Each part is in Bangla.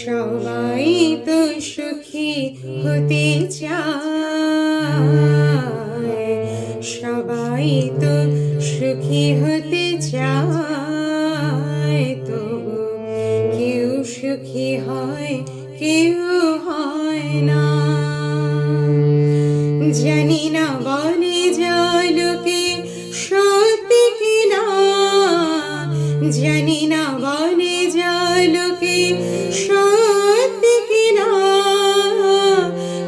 সবাই তো সুখী হতে চায়, সবাই তো সুখী হতে চায়, তবু কেউ সুখী হয়, কেউ হয় না। জানি না বলে যায় লোকে সত্যি কিনা, জানি না বলে যায় লোকে সত্যি কিনা,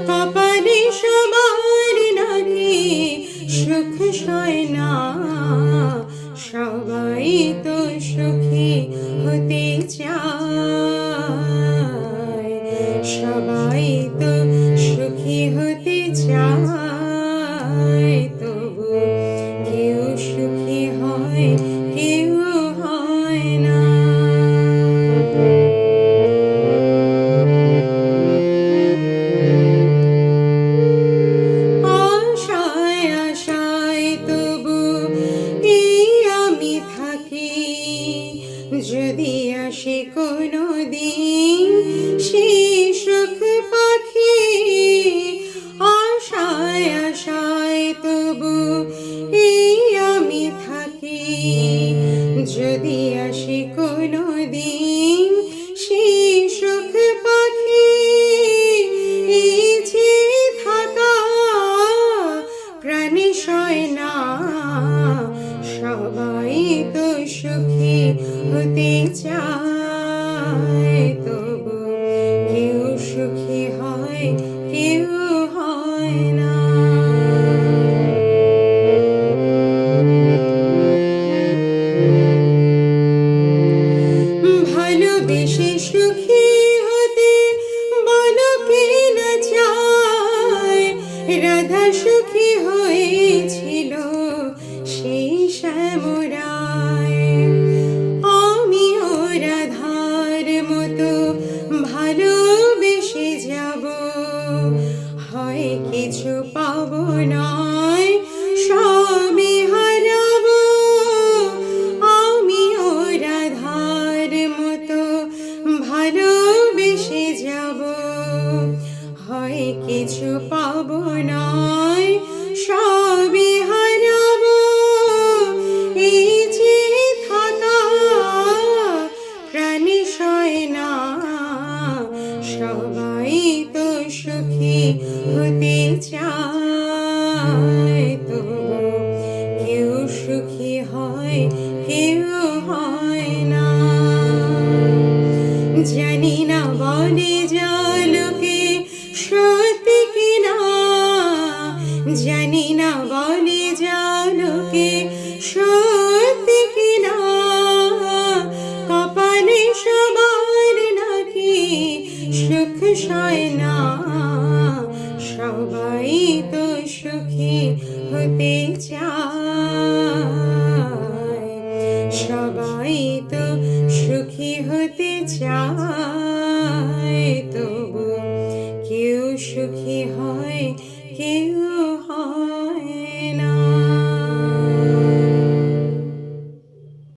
কপালে সবার নাকি সুখ সয় না। সবাই তো সুখী হতে চায়, সবাই তো সুখী হতে চায়, তবু কেউ সুখী হয়, কেউ হয় না। আশায় আশায় তবু এই আমি থাকি, যদি আসে কোনো দিন সেই সুখ পাখি। আশায় আশায় তবু এই আমি থাকি, যদি আসে কোনো দিন সেই সুখ পাখি। এই যে থাকা প্রাণে সয় না, সবাই তো সুখী হতে চায়, তবু কেউ সুখী হয়, কেউ হয় না। ভালোবেসে সুখী হতে বলো কে না চায়, রাধা সুখী হয়েছিল সেই শ্যামরায়। আমিও রাধার মতো ভালোবেসে যাব, হয় কিছু পাবো নয় সবই হারাবো। আমিও রাধার মতো ভালোবেসে যাব, হয় কিছু পাবো নয় সবই হারাবো। এই যে থাকা প্রাণে সয় না, সবাই তো সুখী হতে চায়, তবু কেউ সুখী হয়, কেউ হয় না। জানি না বলে যায় লোকে সত্যি কিনা, জানি না বলে যায় লোকে সত্যি কিনা, কপালে সবার নাকি সুখ সয় না। সবাই তো সুখী হতে চায়, সবাই তো সুখী হতে চায়, তবু কেউ সুখী হয়।